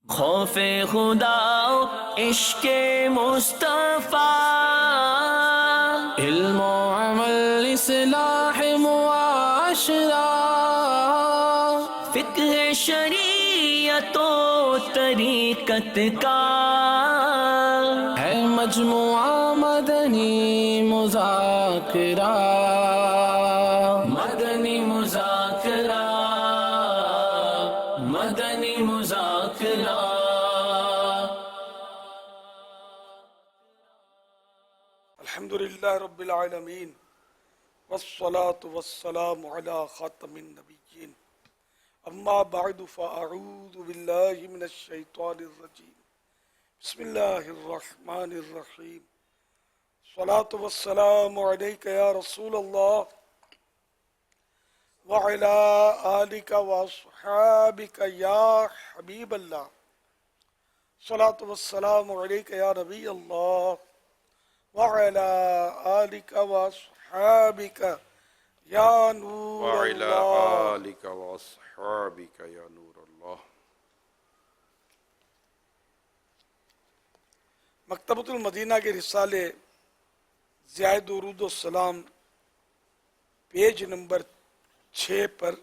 خوف خدا عشق مصطفیٰ، علم و عمل اصلاح معاشرہ، فقہ شریعت و طریقت کا ہے مجموعہ مدنی مذاکرہ، مدنی مذاکرہ، مدنی مذاکرہ۔ الحمدللہ رب العالمین والصلاة والسلام علی خاتم النبیین، اما بعد فاعوذ باللہ من الشیطان الرجیم، بسم اللہ الرحمن الرحیم، الصلاة والسلام علیک یا رسول اللہ وعلی آلک واصحابک یا حبیب اللہ، الصلاة والسلام علیک یا نبی اللہ وعلى آلك وأصحابك يا نور وعلى الله۔ آلك وأصحابك يا نور الله۔ مکتبۃ المدینہ کے رسالے ضیاء درود السلام پیج نمبر 6 پر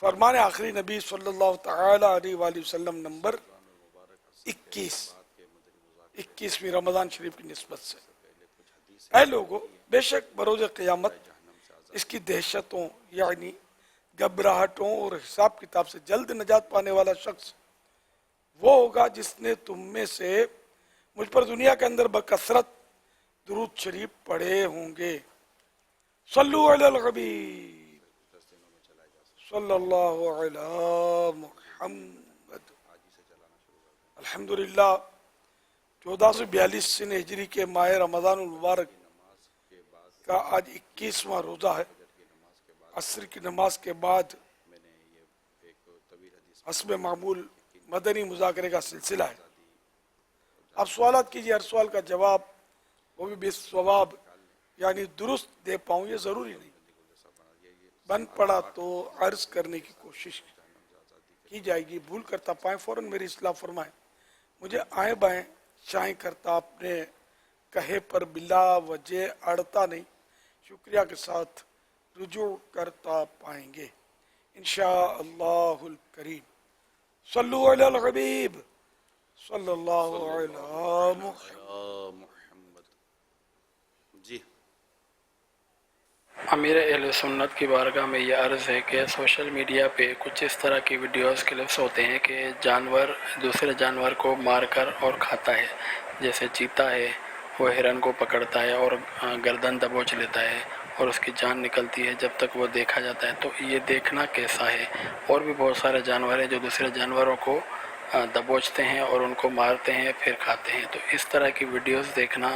فرمان آخری نبی صلی اللہ تعالی علیہ وآلہ وسلم نمبر 21ویں رمضان شریف کی نسبت سے، اے لوگو، بے شک بروز قیامت اس کی دہشتوں یعنی گھبراہٹوں اور حساب کتاب سے جلد نجات پانے والا شخص وہ ہوگا جس نے تم میں سے مجھ پر دنیا کے اندر بکثرت درود شریف پڑھے ہوں گے۔ صلو علی الحبیب صلی اللہ علی محمد۔ الحمدللہ 1442 ہجری کے ماہ رمضان المبارک کا آج 21واں روزہ ہے۔ عصر کی نماز کے بعد حسب معمول مدنی مذاکرے کا سلسلہ ہے۔ آپ سوالات کیجئے، ہر سوال کا جواب وہ بھی بالصواب یعنی درست دے پاؤں یہ ضروری نہیں، بن پڑا تو عرض کرنے کی کوشش کی جائے گی، بھول کرتا پائیں فوراً میری اصلاح فرمائیں، مجھے آئیں بائیں شائیں کرتا اپنے کہے پر بلا وجہ اڑتا نہیں، شکریہ کے ساتھ رجوع کرتا پائیں گے انشاءاللہ الکریم۔ صلو علی الحبیب صلی اللہ علی محمد۔ جی امیر اہل سنت کی بارگاہ میں یہ عرض ہے کہ سوشل میڈیا پہ کچھ اس طرح کی ویڈیوز کلپس ہوتے ہیں کہ جانور دوسرے جانور کو مار کر اور کھاتا ہے، جیسے چیتا ہے وہ ہرن کو پکڑتا ہے اور گردن دبوچ لیتا ہے اور اس کی جان نکلتی ہے جب تک وہ دیکھا جاتا ہے۔ تو یہ دیکھنا کیسا ہے؟ اور بھی بہت سارے جانور ہیں جو دوسرے جانوروں کو دبوچتے ہیں اور ان کو مارتے ہیں پھر کھاتے ہیں، تو اس طرح کی ویڈیوز دیکھنا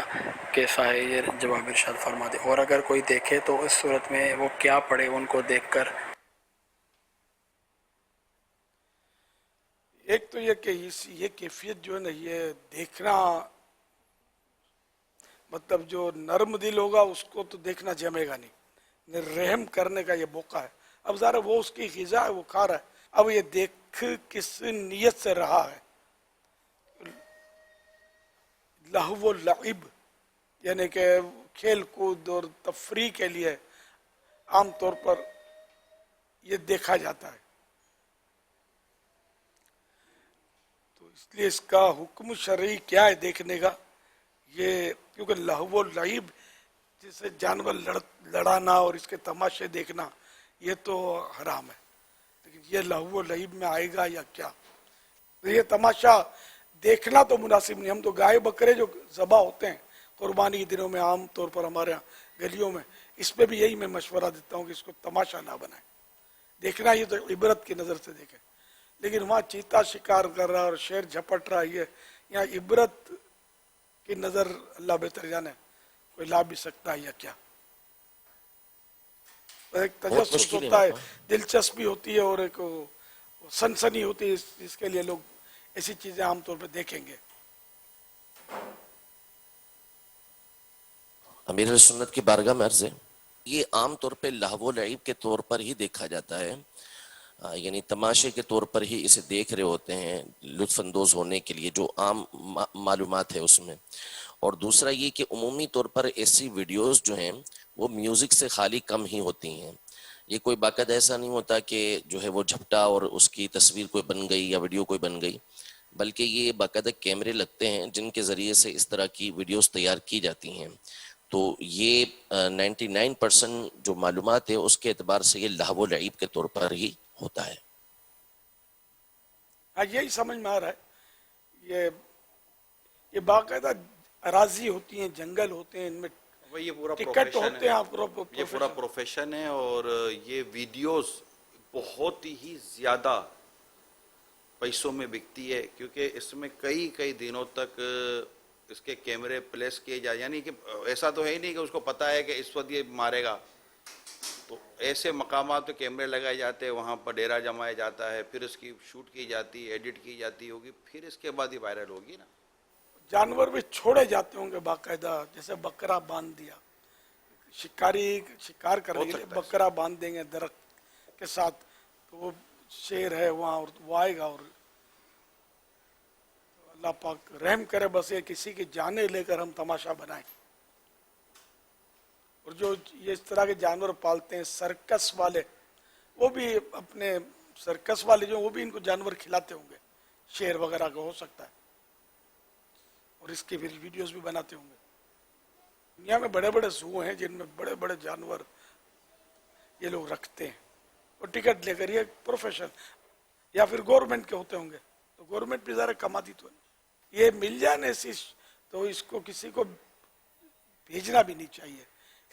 کیسا ہے؟ یہ جواب ارشاد فرما دیں، اور اگر کوئی دیکھے تو اس صورت میں وہ کیا پڑھے ان کو دیکھ کر؟ ایک تو یہ کہ یہ کیفیت جو ہے نا، یہ دیکھنا مطلب جو نرم دل ہوگا اس کو تو دیکھنا جمے گا نہیں، رحم کرنے کا یہ موقع ہے۔ اب ذرا وہ اس کی غذا ہے وہ کھا رہا ہے، اب یہ دیکھ کس نیت سے رہا ہے، لہو و لعب یعنی کہ کھیل کود اور تفریح کے لیے عام طور پر یہ دیکھا جاتا ہے، تو اس لیے اس کا حکم شرعی کیا ہے دیکھنے کا؟ یہ کیونکہ لہو و لعب جسے جانور لڑانا اور اس کے تماشے دیکھنا یہ تو حرام ہے، لیکن یہ لہو و لعب میں آئے گا یا کیا؟ یہ تماشا دیکھنا تو مناسب نہیں۔ ہم تو گائے بکرے جو ذبح ہوتے ہیں قربانی کے دنوں میں عام طور پر ہمارے یہاں گلیوں میں، اس پہ بھی یہی میں مشورہ دیتا ہوں کہ اس کو تماشا نہ بنائیں، دیکھنا یہ تو عبرت کی نظر سے دیکھیں، لیکن وہاں چیتا شکار کر رہا اور شیر جھپٹ رہا ہے، یہاں عبرت کی نظر اللہ بہتر جانے کوئی لا بھی سکتا ہے یا کیا؟ ایک تجسس ہوتا ہے، دلچسپی ہوتی ہے، اور ایک سنسنی ہوتی ہے، اس کے لیے لوگ ایسی چیزیں عام طور پہ دیکھیں گے۔ امیر سنت کی بارگاہ میں عرض ہے، یہ عام طور پہ لہو و لعب کے طور پر ہی دیکھا جاتا ہے، یعنی تماشے کے طور پر ہی اسے دیکھ رہے ہوتے ہیں لطف اندوز ہونے کے لیے، جو عام معلومات ہے اس میں. اور دوسرا یہ کہ عمومی طور پر ایسی ویڈیوز جو ہیں وہ میوزک سے خالی کم ہی ہوتی ہیں. یہ کوئی باقاعدہ ایسا نہیں ہوتا کہ جو ہے وہ جھپٹا اور اس کی تصویر کوئی بن گئی یا ویڈیو کوئی بن گئی، بلکہ یہ باقاعدہ کیمرے لگتے ہیں جن کے ذریعے سے اس طرح کی ویڈیوز تیار کی جاتی ہیں. تو یہ 99% جو معلومات ہے اس کے اعتبار سے یہ لہو و لعب کے طور پر ہی ہوتا ہے. ہاں یہی سمجھ میں آ رہا ہے. یہ باقاعدہ اراضی ہوتی ہیں، جنگل ہوتے ہیں، ان میں یہ پورا ٹکٹ ہوتے ہیں. آپ یہ پورا پروفیشن ہے، اور یہ ویڈیوز بہت ہی زیادہ پیسوں میں بکتی ہے، کیونکہ اس میں کئی دنوں تک اس کے کیمرے پلیس کیے جائے. یعنی کہ ایسا تو ہے ہی نہیں کہ اس کو پتا ہے کہ اس وقت یہ مارے گا، تو ایسے مقامات پہ کیمرے لگائے جاتے ہیں، وہاں پر ڈیرا جمایا جاتا ہے، پھر اس کی شوٹ کی جاتی ہے، ایڈٹ کی جاتی ہوگی، پھر اس کے بعد ہی وائرل ہوگی نا. جانور بھی چھوڑے جاتے ہوں گے باقاعدہ، جیسے بکرا باندھ دیا، شکاری شکار کرنے کے لیے بکرا باندھ دیں گے درخت کے ساتھ، تو وہ شیر ہے وہاں اور وہ آئے گا. اور اللہ پاک رحم کرے بس یہ کسی کی جانیں لے کر ہم تماشا بنائیں. اور جو یہ اس طرح کے جانور پالتے ہیں سرکس والے، وہ بھی اپنے سرکس والے جو وہ بھی ان کو جانور کھلاتے ہوں گے، شیر وغیرہ کا ہو سکتا ہے، اور اس کی پھر ویڈیوز بھی بناتے ہوں گے. دنیا میں بڑے بڑے زو ہیں جن میں بڑے بڑے جانور یہ لوگ رکھتے ہیں، اور ٹکٹ لے کر. یہ پروفیشن یا پھر گورنمنٹ کے ہوتے ہوں گے، تو گورنمنٹ بھی ذرا کماتی تو نہیں. یہ مل جائے نا تو اس کو کسی کو بھیجنا بھی نہیں چاہیے.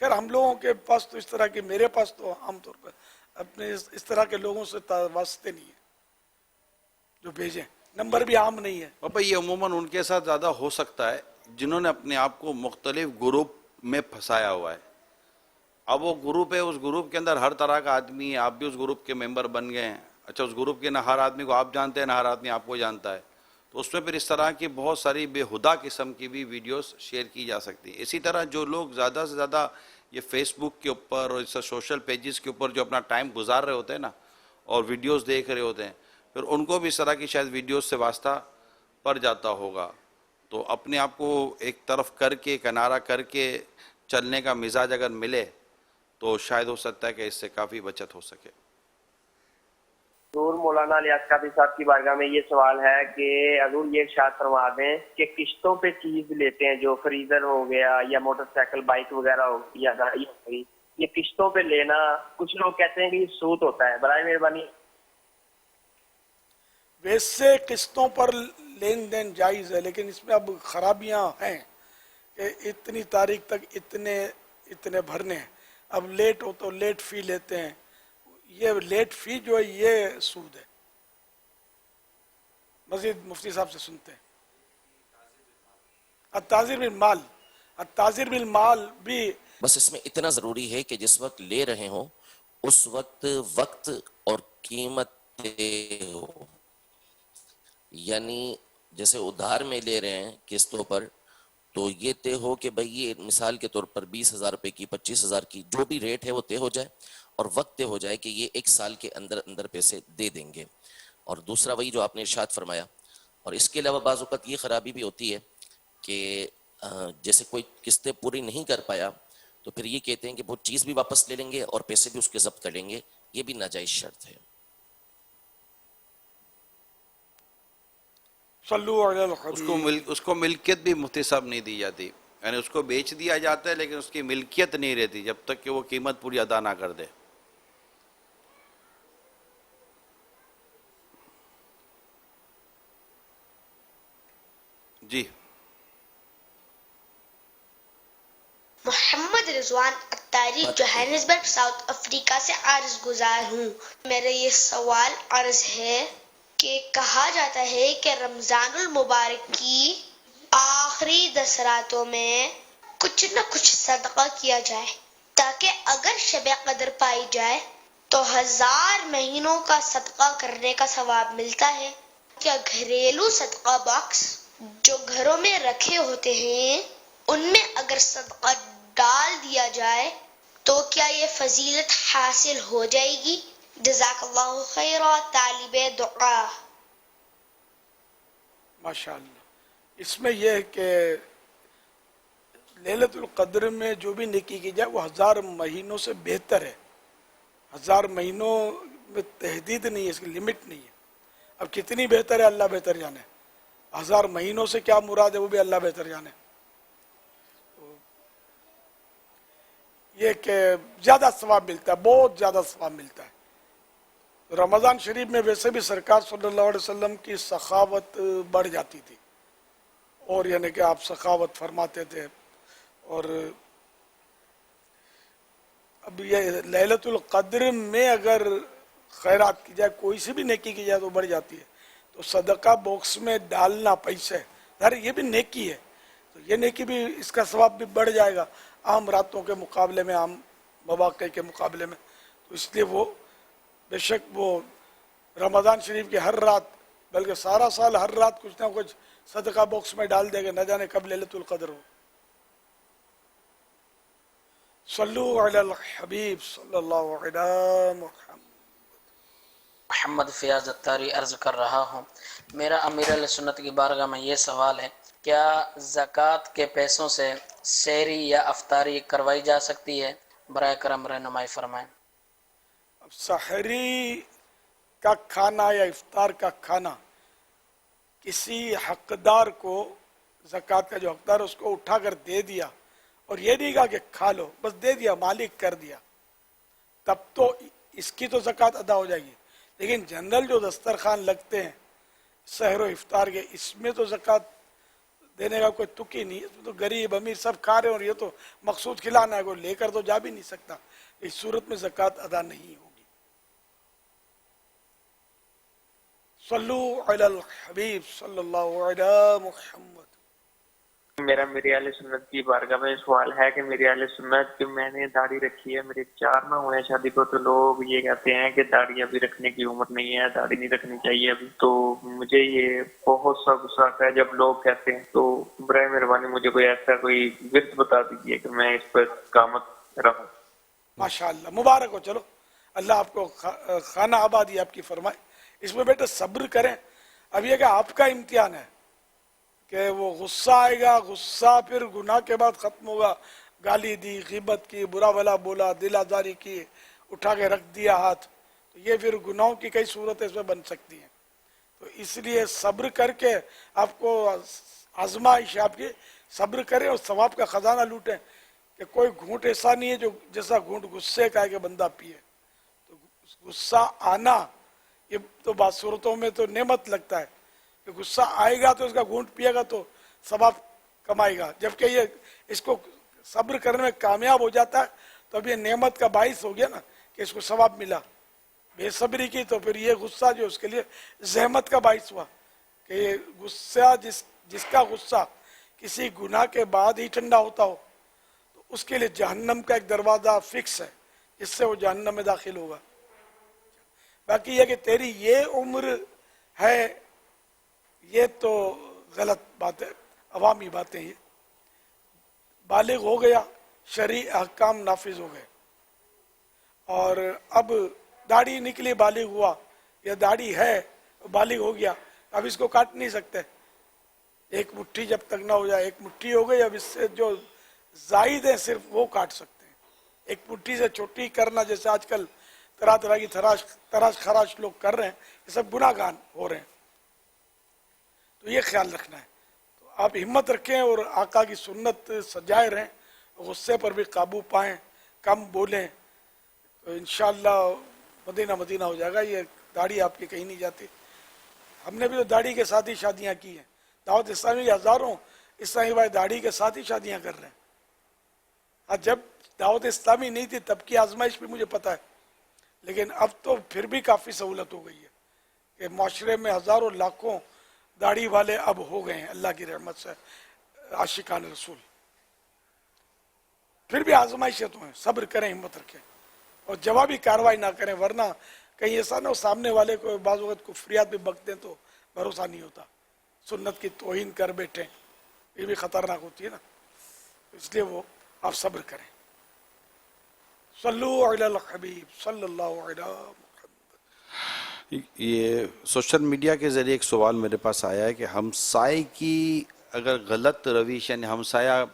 خیر ہم لوگوں کے پاس تو اس طرح کے، میرے پاس تو عام طور پر اپنے اس طرح کے لوگوں سے واسطے نہیں ہیں جو بھیجیں، نمبر بھی عام نہیں ہے. پاپا یہ عموماً ان کے ساتھ زیادہ ہو سکتا ہے جنہوں نے اپنے آپ کو مختلف گروپ میں پھنسایا ہوا ہے. اب وہ گروپ ہے، اس گروپ کے اندر ہر طرح کا آدمی ہے، آپ بھی اس گروپ کے ممبر بن گئے ہیں. اچھا اس گروپ کے نہ ہر آدمی کو آپ جانتے ہیں، نہ ہر آدمی آپ کو جانتا ہے، تو اس میں پھر اس طرح کی بہت ساری بے ہدا قسم کی بھی ویڈیوز شیئر کی جا سکتی ہیں. اسی طرح جو لوگ زیادہ سے زیادہ یہ فیس بک کے اوپر اور اس سوشل پیجز کے اوپر جو اپنا ٹائم گزار رہے ہوتے ہیں نا، اور ویڈیوز دیکھ رہے ہوتے ہیں، پھر ان کو بھی اس طرح کی شاید ویڈیوز سے واسطہ پڑ جاتا ہوگا. تو اپنے آپ کو ایک طرف کر کے، کنارہ کر کے چلنے کا مزاج اگر ملے تو شاید ہو سکتا ہے کہ اس سے کافی بچت ہو سکے. حضور مولانا الیاس قادری صاحب کی بارگاہ میں یہ سوال ہے کہ حضور یہ ارشاد فرما دیں کہ قسطوں پہ چیز لیتے ہیں، جو فریزر ہو گیا یا موٹر سائیکل بائک وغیرہ ہو گئی یا گاڑی ہو گئی، یہ قسطوں پہ لینا کچھ لوگ کہتے ہیں کہ یہ سود ہوتا ہے، برائے مہربانی. ویسے قسطوں پر لین دین جائز ہے، لیکن اس میں اب خرابیاں ہیں کہ اتنی تاریخ تک اتنے بھرنے ہیں. اب لیٹ ہو تو لیٹ فی لیتے ہیں. یہ لیٹ فی جو ہے یہ سود ہے. مزید مفتی صاحب سے سنتے ہیں. التعذیر بالمال، التعذیر بالمال بھی بس اس میں اتنا ضروری ہے کہ جس وقت لے رہے ہوں اس وقت اور قیمت طے ہو. یعنی جیسے ادھار میں لے رہے ہیں قسطوں پر، تو یہ طے ہو کہ بھئی یہ مثال کے طور پر 20,000 روپے کی، 25,000 کی جو بھی ریٹ ہے وہ طے ہو جائے، اور وقت طے ہو جائے کہ یہ 1 سال کے اندر پیسے دے دیں گے. اور دوسرا وہی جو آپ نے ارشاد فرمایا. اور اس کے علاوہ بعض اوقات یہ خرابی بھی ہوتی ہے کہ جیسے کوئی قسطیں پوری نہیں کر پایا تو پھر یہ کہتے ہیں کہ وہ چیز بھی واپس لے لیں گے اور پیسے بھی اس کے ضبط کر لیں گے. یہ بھی ناجائز شرط ہے. صلو علی الحبیب. اس کو ملکیت بھی مفتی صاحب نہیں دی جاتی، یعنی اس کو بیچ دیا جاتا ہے لیکن اس کی ملکیت نہیں رہتی جب تک کہ وہ قیمت پوری ادا نہ کر دے. جی محمد رضوان اتاری جوہانسبرگ ساؤتھ افریقہ سے عرض گزار ہوں. میرا یہ سوال عرض ہے کہ کہا جاتا ہے کہ رمضان المبارک کی آخری 10 راتوں میں کچھ نہ کچھ صدقہ کیا جائے تاکہ اگر شب قدر پائی جائے تو 1000 مہینوں کا صدقہ کرنے کا ثواب ملتا ہے. کیا گھریلو صدقہ باکس جو گھروں میں رکھے ہوتے ہیں ان میں اگر صدقہ ڈال دیا جائے تو کیا یہ فضیلت حاصل ہو جائے گی؟ جزاک اللہ خیرہ طالب دعا. ماشاءاللہ. اس میں یہ ہے کہ لیلۃ القدر میں جو بھی نیکی کی جائے وہ 1000 مہینوں سے بہتر ہے. 1000 مہینوں میں تحدید نہیں ہے، اس کی لمٹ نہیں ہے. اب کتنی بہتر ہے اللہ بہتر جانے. 1000 مہینوں سے کیا مراد ہے وہ بھی اللہ بہتر جانے. یہ کہ زیادہ ثواب ملتا ہے، بہت زیادہ ثواب ملتا ہے. رمضان شریف میں ویسے بھی سرکار صلی اللہ علیہ وسلم کی سخاوت بڑھ جاتی تھی، اور یعنی کہ آپ سخاوت فرماتے تھے. اور اب یہ لیلۃ القدر میں اگر خیرات کی جائے، کوئی سی بھی نیکی کی جائے تو بڑھ جاتی ہے. تو صدقہ باکس میں ڈالنا پیسے، یہ بھی نیکی ہے. تو یہ نیکی بھی، اس کا ثواب بھی بڑھ جائے گا عام راتوں کے مقابلے میں، عام مواقع کے مقابلے میں. تو اس لیے وہ بے شک وہ رمضان شریف کی ہر رات، بلکہ سارا سال ہر رات کچھ نہ کچھ صدقہ باکس میں ڈال دے گا، نہ جانے کب لیلۃ القدر ہو. صلو علی الحبیب صلی اللہ علیہ محمد. محمد فیاض اتاری عرض کر رہا ہوں، میرا امیر علیہ سنت کی بارگاہ میں یہ سوال ہے، کیا زکوٰۃ کے پیسوں سے سحری یا افطاری کروائی جا سکتی ہے؟ برائے کرم رہنمائی فرمائیں. اب سحری کا کھانا یا افطار کا کھانا کسی حقدار کو، زکوٰۃ کا جو حقدار ہے اس کو اٹھا کر دے دیا، اور یہ نہیں کہا کہ کھا لو، بس دے دیا، مالک کر دیا، تب تو اس کی تو زکوٰۃ ادا ہو جائے گی. لیکن جنرل جو دسترخوان لگتے ہیں سحر و افطار کے، اس میں تو زکوٰۃ دینے کا کوئی تک ہی نہیں. اس میں تو غریب امیر سب کھا رہے ہیں، اور یہ تو مقصود کھلانا ہے، کوئی لے کر تو جا بھی نہیں سکتا. اس صورت میں زکوٰۃ ادا نہیں ہوگی. صلو علی الحبیب صلی اللہ علیہ محمد. میرا میری اہل سنت کی بارگاہ میں سوال ہے کہ میری اہل سنت، جو میں نے داڑھی رکھی ہے، میرے 4 ماہ ہوئے ہیں شادی کو، تو لوگ یہ کہتے ہیں کہ داڑھی ابھی رکھنے کی عمر نہیں ہے، داڑھی نہیں رکھنی چاہیے ابھی. تو مجھے یہ بہت سا غصہ آتا ہے جب لوگ کہتے ہیں. تو برائے مہربانی مجھے کوئی ایسا کوئی ورد بتا دیجیے کہ میں اس پر قامت رہوں. ماشاءاللہ، مبارک ہو. چلو اللہ آپ کو خانہ آبادی آپ کی فرمائے. اس میں بیٹے صبر کریں. اب یہ کہ آپ کا امتحان ہے کہ وہ غصہ آئے گا، غصہ پھر گناہ کے بعد ختم ہوگا. گالی دی، غیبت کی، برا بھلا بولا، دل آزاری کی، اٹھا کے رکھ دیا ہاتھ، تو یہ پھر گناہوں کی کئی صورتیں اس میں بن سکتی ہیں. تو اس لیے صبر کر کے آپ کو آزمائش آپ کی، صبر کریں اور ثواب کا خزانہ لوٹیں. کہ کوئی گھونٹ ایسا نہیں ہے جو جیسا گھونٹ غصے کا ہے کہ بندہ پیے. تو غصہ آنا یہ تو بعض صورتوں میں تو نعمت لگتا ہے کہ غصہ آئے گا تو اس کا گھونٹ پیے گا تو ثواب کمائے گا، جبکہ یہ اس کو صبر کرنے میں کامیاب ہو جاتا ہے تو اب یہ نعمت کا باعث ہو گیا نا کہ اس کو ثواب ملا. بے صبری کی تو پھر یہ غصہ جو اس کے لیے زحمت کا باعث ہوا کہ یہ غصہ جس کا غصہ کسی گناہ کے بعد ہی ٹھنڈا ہوتا ہو تو اس کے لیے جہنم کا ایک دروازہ فکس ہے جس سے وہ جہنم میں داخل ہوگا. باقی یہ کہ تیری یہ عمر ہے، یہ تو غلط بات ہے، عوامی باتیں. یہ بالغ ہو گیا، شرعی احکام نافذ ہو گئے، اور اب داڑھی نکلی، بالغ ہوا، یا داڑھی ہے بالغ ہو گیا، اب اس کو کاٹ نہیں سکتے. ایک مٹھی جب تک نہ ہو جائے، ایک مٹھی ہو گئی، اب اس سے جو زائد ہیں صرف وہ کاٹ سکتے ہیں. ایک مٹھی سے چھوٹی کرنا، جیسے آج کل طرح طرح کی تراش خراش لوگ کر رہے ہیں، یہ سب گناہ گار ہو رہے ہیں. تو یہ خیال رکھنا ہے. تو آپ ہمت رکھیں اور آقا کی سنت سجائے رہیں، غصے پر بھی قابو پائیں، کم بولیں، تو انشاءاللہ مدینہ مدینہ ہو جائے گا. یہ داڑھی آپ کی کہیں نہیں جاتی. ہم نے بھی تو داڑھی کے ساتھ ہی شادیاں کی ہیں. دعوت اسلامی کے ہزاروں اسلامی بھائی داڑھی کے ساتھ ہی شادیاں کر رہے ہیں. جب دعوت اسلامی نہیں تھی تب کی آزمائش بھی مجھے پتا ہے، لیکن اب تو پھر بھی کافی سہولت ہو گئی ہے کہ معاشرے میں ہزاروں لاکھوں داڑھی والے اب ہو گئے ہیں اللہ کی رحمت سے، عاشقان رسول. پھر بھی آزمائشیں تو ہیں، صبر کریں، ہمت رکھیں اور جوابی کارروائی نہ کریں، ورنہ کہیں ایسا نہ ہو سامنے والے کو بعض وقت کفریات بھی بک دیں تو بھروسہ نہیں ہوتا، سنت کی توہین کر بیٹھیں، یہ بھی خطرناک ہوتی ہے نا. اس لیے وہ آپ صبر کریں. صلو علی الحبیب صلی اللہ علیہ وسلم. یہ سوشل میڈیا کے ذریعے ایک سوال میرے پاس آیا ہے کہ ہمسائے کی اگر غلط رویش یعنی ہمسایہ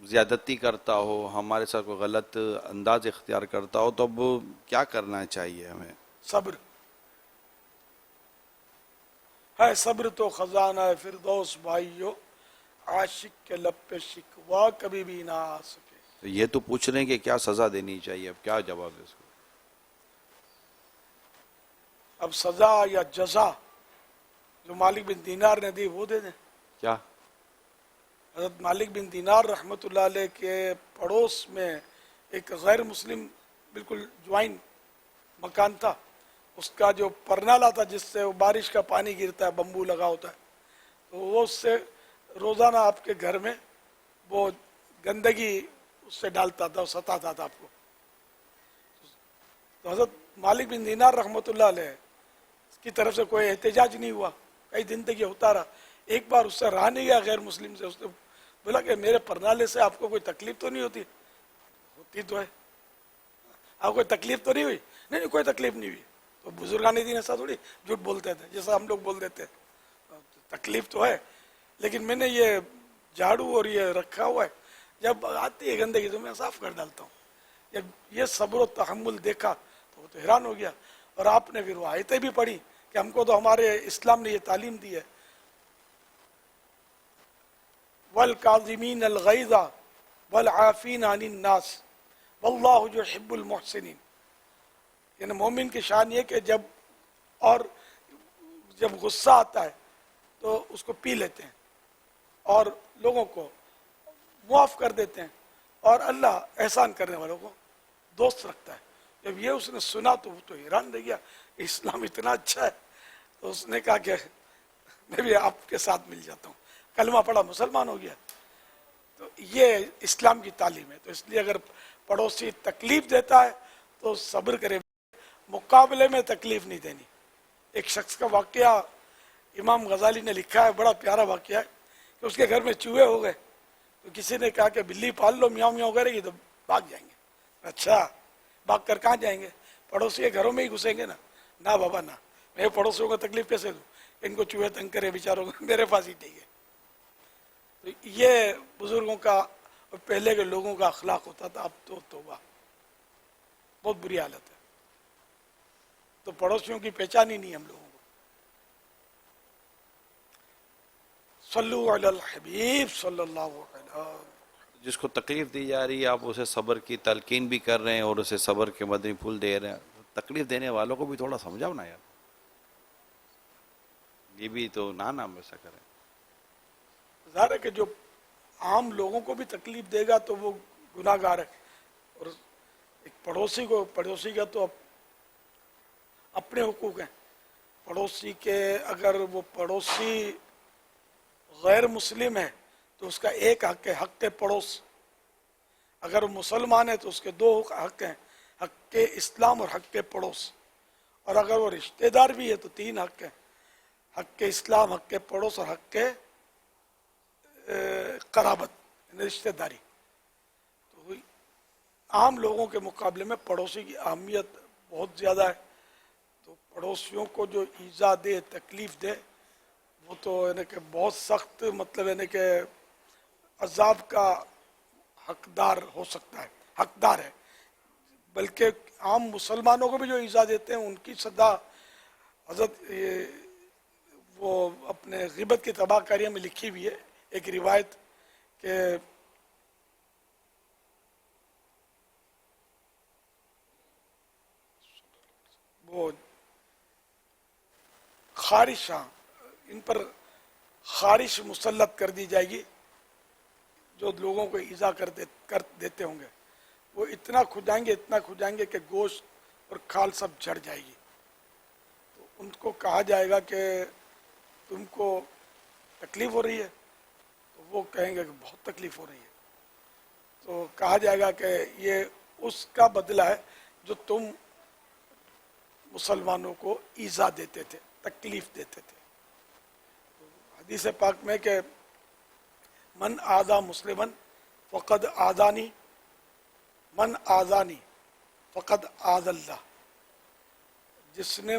زیادتی کرتا ہو، ہمارے ساتھ کوئی غلط انداز اختیار کرتا ہو، تو اب کیا کرنا چاہیے ہمیں؟ صبر ہے، صبر تو خزانہ ہے فردوس بھائیو، عاشق کے لب پہ شکوا کبھی بھی نہ آ سکے. تو یہ تو پوچھ رہے ہیں کہ کیا سزا دینی چاہیے، اب کیا جواب ہے اس کو؟ اب سزا یا جزا جو مالک بن دینار نے دی وہ دے دیں. کیا؟ حضرت مالک بن دینار رحمۃ اللہ علیہ کے پڑوس میں ایک غیر مسلم بالکل جوائن مکان تھا، اس کا جو پرنالا تھا جس سے وہ بارش کا پانی گرتا ہے، بمبو لگا ہوتا ہے، تو وہ اس سے روزانہ آپ کے گھر میں وہ گندگی اس سے ڈالتا تھا، ستاتا تھا آپ کو. تو حضرت مالک بن دینار رحمۃ اللہ علیہ کی طرف سے کوئی احتجاج نہیں ہوا، کئی دن تک یہ ہوتا رہا. ایک بار اس سے رہا نہیں گیا غیر مسلم سے، اس نے بولا کہ میرے پرنالے سے آپ کو کوئی تکلیف تو نہیں ہوتی؟ ہوتی تو ہے. آپ کوئی تکلیف تو نہیں ہوئی؟ نہیں کوئی تکلیف نہیں ہوئی. تو بزرگان دین ایسا تھوڑی جھوٹ بولتے تھے جیسا ہم لوگ بول دیتے ہیں، تکلیف تو ہے، لیکن میں نے یہ جھاڑو اور یہ رکھا ہوا ہے، جب آتی ہے گندگی تو میں صاف کر ڈالتا ہوں. جب یہ صبر و تحمل دیکھا تو وہ تو حیران ہو گیا. اور آپ نے پھر وہ آیتیں بھی پڑھی کہ ہم کو تو ہمارے اسلام نے یہ تعلیم دی ہے، وَالْكَاظِمِينَ الْغَيْظَ وَالْعَافِينَ عَنِ النَّاسِ وَاللَّهُ يُحِبُّ الْمُحْسِنِينَ. یعنی مومن کی شان یہ کہ جب غصہ آتا ہے تو اس کو پی لیتے ہیں اور لوگوں کو معاف کر دیتے ہیں، اور اللہ احسان کرنے والوں کو دوست رکھتا ہے. جب یہ اس نے سنا تو وہ تو حیران رہ گیا، اسلام اتنا اچھا ہے. تو اس نے کہا کہ میں بھی آپ کے ساتھ مل جاتا ہوں، کلمہ پڑھا، مسلمان ہو گیا. تو یہ اسلام کی تعلیم ہے. تو اس لیے اگر پڑوسی تکلیف دیتا ہے تو صبر کرے، مقابلے میں تکلیف نہیں دینی. ایک شخص کا واقعہ امام غزالی نے لکھا ہے، بڑا پیارا واقعہ ہے کہ اس کے گھر میں چوہے ہو گئے. تو کسی نے کہا کہ بلی پال لو، میاؤں میاؤں کرے گی تو بھاگ جائیں گے. اچھا بھاگ کر کہاں جائیں گے؟ پڑوسی کے گھروں میں ہی گھسیں گے نا. نہ بابا نہ، میں پڑوسیوں کو تکلیف کیسے دوں؟ ان کو چوہے تنگ کرے بیچاروں کو، میرے پاس ہی ٹھیک ہے. تو یہ بزرگوں کا اور پہلے کے لوگوں کا اخلاق ہوتا تھا. اب تو توبہ، بہت بری حالت ہے. تو پڑوسیوں کی پہچان ہی نہیں ہم لوگوں کو. صلو علی الحبیب صلی اللہ علیہ وسلم. جس کو تکلیف دی جا رہی ہے آپ اسے صبر کی تلقین بھی کر رہے ہیں اور اسے صبر کے مدنی پھول دے رہے ہیں. تکلیف دینے والوں کو بھی تھوڑا سمجھاؤ نا یار، یہ بھی تو نام ایسا کریں. ظاہر ہے کہ جو عام لوگوں کو بھی تکلیف دے گا تو وہ گناہ گار ہے. اور ایک پڑوسی کا تو اپنے حقوق ہیں. پڑوسی کے اگر وہ پڑوسی غیر مسلم ہے تو اس کا ایک حق ہے، حق پڑوس. اگر وہ مسلمان ہے تو اس کے دو حق ہیں، حق اسلام اور حق پڑوس. اور اگر وہ رشتہ دار بھی ہے تو تین حق ہیں، حق اسلام، حق پڑوس اور حق قرابت یعنی رشتہ داری. تو عام لوگوں کے مقابلے میں پڑوسی کی اہمیت بہت زیادہ ہے. تو پڑوسیوں کو جو ایذا دے، تکلیف دے، وہ تو یعنی کہ بہت سخت، مطلب یعنی کہ عذاب کا حقدار ہو سکتا ہے، حقدار ہے. بلکہ عام مسلمانوں کو بھی جو ایذا دیتے ہیں ان کی سزا حضرت وہ اپنے غیبت کی تباہ کاریوں میں لکھی ہوئی ہے. ایک روایت کہ وہ خارش، ان پر خارش مسلط کر دی جائے گی جو لوگوں کو ایذا کر دیتے ہوں گے. وہ اتنا کھجائیں گے کہ گوشت اور کھال سب جھڑ جائے گی. تو ان کو کہا جائے گا کہ تم کو تکلیف ہو رہی ہے؟ تو وہ کہیں گے کہ بہت تکلیف ہو رہی ہے. تو کہا جائے گا کہ یہ اس کا بدلہ ہے جو تم مسلمانوں کو ایذا دیتے تھے، تکلیف دیتے تھے. حدیث پاک میں کہ من آذا مسلمن فقد آذانی، من آذانی فقد آذ اللہ. جس نے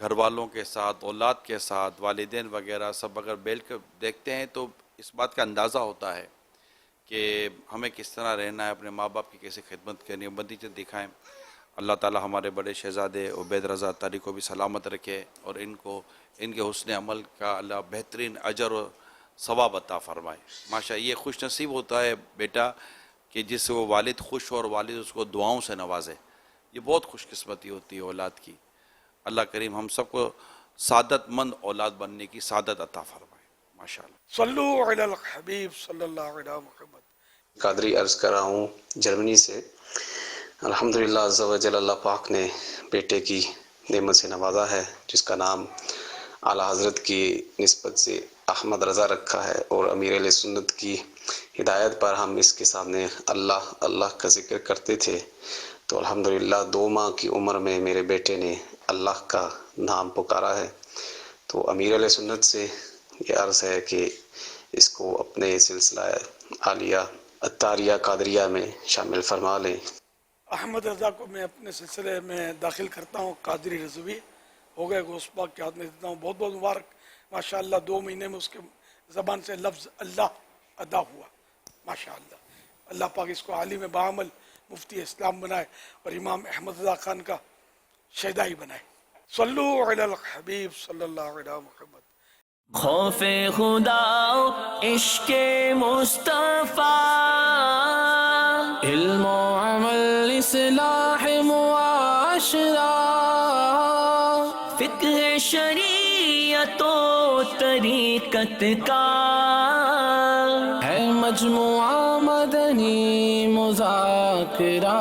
گھر والوں کے ساتھ، اولاد کے ساتھ، والدین وغیرہ سب اگر بیٹھ کر دیکھتے ہیں تو اس بات کا اندازہ ہوتا ہے کہ ہمیں کس طرح رہنا ہے، اپنے ماں باپ کی کیسے خدمت کرنی ہے، نتیجے دکھائیں۔ اللہ تعالی ہمارے بڑے شہزادے عبید رضا اتاری کو بھی سلامت رکھے اور ان کے حسن عمل کا اللہ بہترین اجر و ثواب عطا فرمائے۔ ماشاء یہ خوش نصیب ہوتا ہے بیٹا کہ جس سے وہ والد خوش ہو اور والد اس کو دعاؤں سے نوازے، یہ بہت خوش قسمتی ہوتی ہے اولاد کی۔ اللہ کریم ہم سب کو سعادت مند اولاد بننے کی سعادت عطا فرمائے ماشاءاللہ۔ صلو علی الحبیب صلی اللہ علیہ محمد۔ قادری عرض کر رہا ہوں جرمنی سے۔ الحمدللہ عز و جل اللہ پاک نے بیٹے کی نعمت سے نوازا ہے جس کا نام اعلیٰ حضرت کی نسبت سے احمد رضا رکھا ہے، اور امیر اہل سنت کی ہدایت پر ہم اس کے سامنے اللہ اللہ کا ذکر کرتے تھے، تو الحمدللہ 2 ماہ کی عمر میں میرے بیٹے نے اللہ کا نام پکارا ہے۔ تو امیر اہل سنت سے یہ عرض ہے کہ اس کو اپنے سلسلہ عالیہ اتاریہ قادریہ میں شامل فرما لیں۔ احمد رضا کو میں اپنے سلسلے میں داخل کرتا ہوں، قادری رضوی ہو گئے، غوث پاک کے ہاتھ میں دیتا ہوں۔ بہت بہت مبارک، ماشاءاللہ 2 مہینے میں اس کے زبان سے لفظ اللہ ادا ہوا ماشاءاللہ۔ اللہ پاک اس کو عالم بعمل مفتی اسلام بنائے اور امام احمد رضا خان کا شہدائی بنائے۔ صلو علی الحبیب صلی اللہ علیہ محمد۔ خوف خدا عشق مصطفیٰ، علم و عمل اصلاح معاشرہ، فقہ شریعت و طریقت کا ہے مجموعہ مدنی مذاکرہ۔